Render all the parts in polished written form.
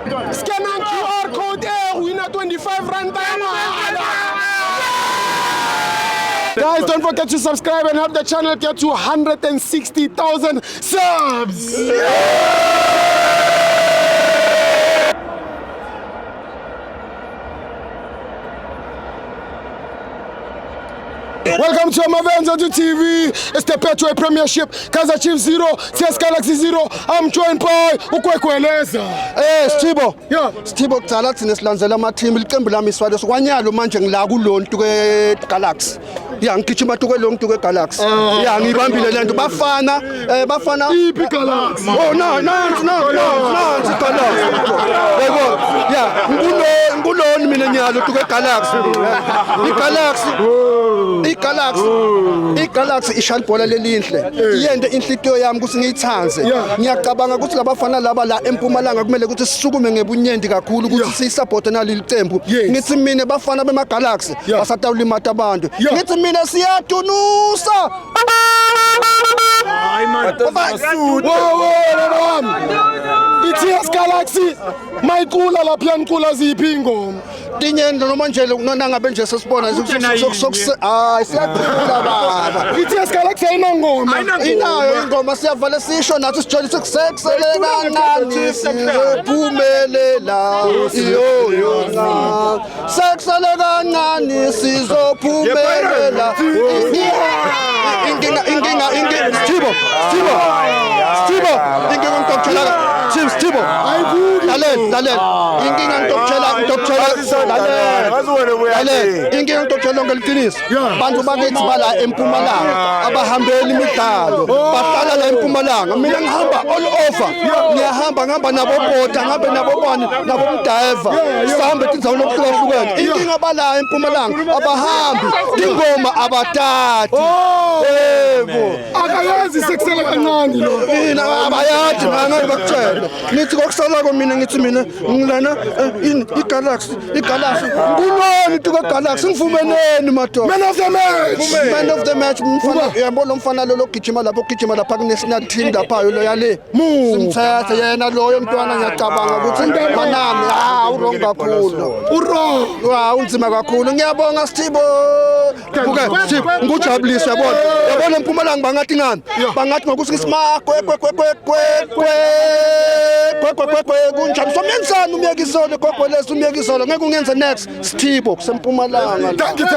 Scan and QR code winner 25 rand. Guys, don't forget to subscribe and help the channel get to 160,000 subs. Welcome to Amavenza TV. It's the Petro Premiership. Kaizer Chiefs 0, CS Galaxy 0. I'm joined by Ukwekweleza. Sithibo. Yeah. Sithibo kucala thina silandzela amathimba iqembu lami iswalo sokwanyalo manje ngila kulonto ke Galaxy. Ya ngigijima tuke lonto ke Galaxy. Ya ngibambile lento bafana Iphi Galaxy? Oh no Galaxy. Yebo. Ya nguloni mina nyalo tuke Galaxy. iGalaxy ishalibhola lelinhle iyende inhlitiyo yami ukuthi ngiyithanze ngiyacabanga ukuthi labafana laba la eMpumalanga kumele ukuthi sisukume ngebunyendi kakhulu ukuthi siyisupport naleli qembu ngithi mina bafana bemaGalaxy basatawulimata abantu ngithi mina siyatunusa Hayi man, CS Galaxy mayikula lapha nkula ziphi ingoma tinyendo noma nje nona ngabe nje sesibona siyaqhubula baba CS Galaxy ayinongoma inayo ingoma siyavala sisho nathi sijole sekuselela kancane sizophumelela iyo sekusele kancane sizophumelela inkinga Sithibo inkinga ngitokutshela Sithibo lalela inkinga ngitokutshela inkinga ngitokutshela ngeliqiniso abantu bakithi bala eMpumalanga abahambeli imidlalo bahlala la eMpumalanga mina ngihamba all over ngihamba nabo bota ngihambe nabo bani nabo mdiver sihambe tindzawo lokuhlukene inkinga bala eMpumalanga abahambi ingoma abatati yebo akayazi sekusele kancane lo mina abayathi ngeke bakutshela nithi kokusala mina ngithi mina ngilana iGalaxy kuloni tuke Galaxy ngivumeneni madoda man of the match mfana yabona umfana lo gijima lapha kunational team lapha lo yale simthatha yena loyo mntwana ngiyacabanga ukuthi manami urong kakhulu unzima kakhulu ngiyabonga Sithibo ngujabulisa yabona eMpumalanga bangathi ngani bangathi ngokuthi isimakwe kunjani somyenzana umyekisolo gogolesa umyekisolo ngeke ungenze next Sithibo kuseMpumalanga thank you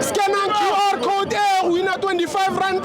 Scan and QR code winner 25 rand.